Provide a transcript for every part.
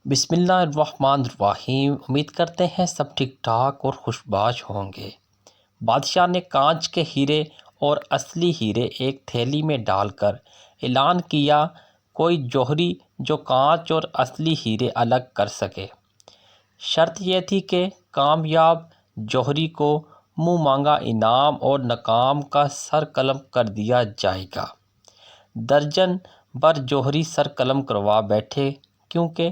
بسم اللہ الرحمن الرحیم۔ امید کرتے ہیں سب ٹھیک ٹھاک اور خوشباش ہوں گے۔ بادشاہ نے کانچ کے ہیرے اور اصلی ہیرے ایک تھیلی میں ڈال کر اعلان کیا، کوئی جوہری جو کانچ اور اصلی ہیرے الگ کر سکے۔ شرط یہ تھی کہ کامیاب جوہری کو منہ مانگا انعام اور ناکام کا سر قلم کر دیا جائے گا۔ درجن بھر جوہری سر قلم کروا بیٹھے، کیونکہ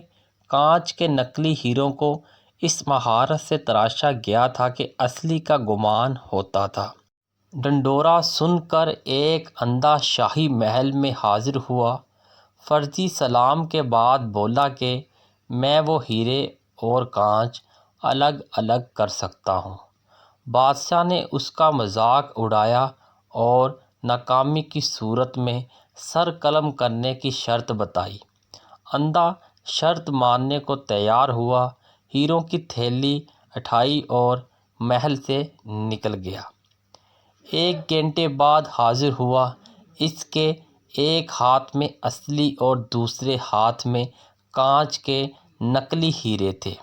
کانچ کے نقلی ہیروں کو اس مہارت سے تراشا گیا تھا کہ اصلی کا گمان ہوتا تھا۔ ڈنڈورا سن کر ایک اندھا شاہی محل میں حاضر ہوا۔ فرضی سلام کے بعد بولا کہ میں وہ ہیرے اور کانچ الگ الگ کر سکتا ہوں۔ بادشاہ نے اس کا مذاق اڑایا اور ناکامی کی صورت میں سر قلم کرنے کی شرط بتائی۔ اندھا شرط ماننے کو تیار ہوا، ہیروں کی تھیلی اٹھائی اور محل سے نکل گیا۔ ایک گھنٹے بعد حاضر ہوا۔ اس کے ایک ہاتھ میں اصلی اور دوسرے ہاتھ میں کانچ کے نقلی ہیرے تھے۔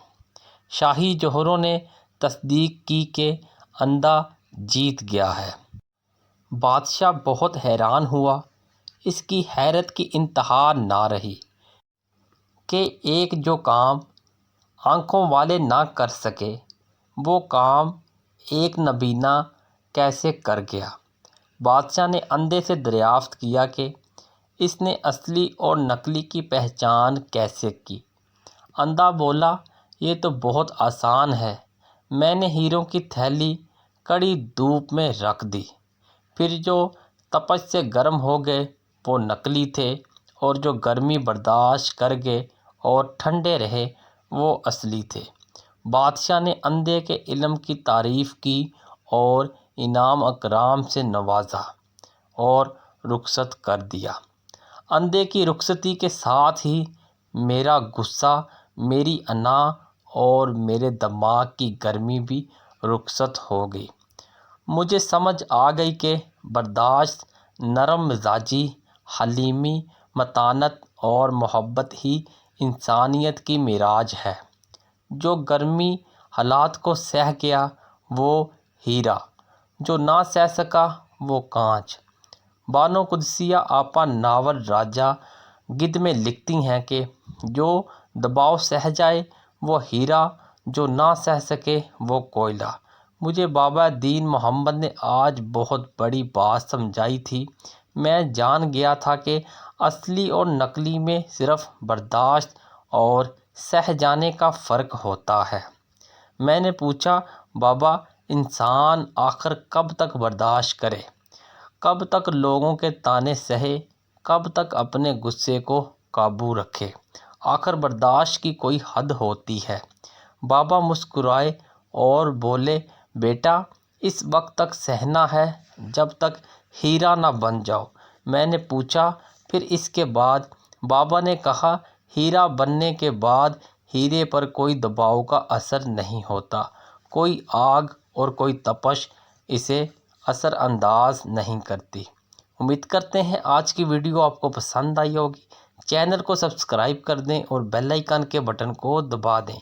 شاہی جوہروں نے تصدیق کی کہ اندھا جیت گیا ہے۔ بادشاہ بہت حیران ہوا۔ اس کی حیرت کی انتہا نہ رہی کہ ایک جو کام آنکھوں والے نہ کر سکے، وہ کام ایک نابینا کیسے کر گیا۔ بادشاہ نے اندھے سے دریافت کیا کہ اس نے اصلی اور نقلی کی پہچان کیسے کی۔ اندھا بولا، یہ تو بہت آسان ہے۔ میں نے ہیروں کی تھیلی کڑی دھوپ میں رکھ دی، پھر جو تپش سے گرم ہو گئے وہ نقلی تھے، اور جو گرمی برداشت کر گئے اور ٹھنڈے رہے وہ اصلی تھے۔ بادشاہ نے اندھے کے علم کی تعریف کی اور انعام اکرام سے نوازا اور رخصت کر دیا۔ اندھے کی رخصتی کے ساتھ ہی میرا غصہ، میری انا اور میرے دماغ کی گرمی بھی رخصت ہو گئی۔ مجھے سمجھ آ گئی کہ برداشت، نرم مزاجی، حلیمی، متانت اور محبت ہی انسانیت کی معراج ہے۔ جو گرمی حالات کو سہہ گیا وہ ہیرا، جو نہ سہہ سکا وہ کانچ۔ بانو قدسیہ آپا ناول راجہ گدھ میں لکھتی ہیں کہ جو دباؤ سہہ جائے وہ ہیرا، جو نہ سہہ سکے وہ کوئلہ۔ مجھے بابا دین محمد نے آج بہت بڑی بات سمجھائی تھی۔ میں جان گیا تھا کہ اصلی اور نقلی میں صرف برداشت اور سہہ جانے کا فرق ہوتا ہے۔ میں نے پوچھا، بابا انسان آخر کب تک برداشت کرے؟ کب تک لوگوں کے طعنے سہے؟ کب تک اپنے غصے کو قابو رکھے؟ آخر برداشت کی کوئی حد ہوتی ہے۔ بابا مسکرائے اور بولے، بیٹا اس وقت تک سہنا ہے جب تک ہیرا نہ بن جاؤ۔ میں نے پوچھا، پھر اس کے بعد؟ بابا نے کہا، ہیرا بننے کے بعد ہیرے پر کوئی دباؤ کا اثر نہیں ہوتا، کوئی آگ اور کوئی تپش اسے اثر انداز نہیں کرتی۔ امید کرتے ہیں آج کی ویڈیو آپ کو پسند آئی ہوگی۔ چینل کو سبسکرائب کر دیں اور بیل آئیکن کے بٹن کو دبا دیں۔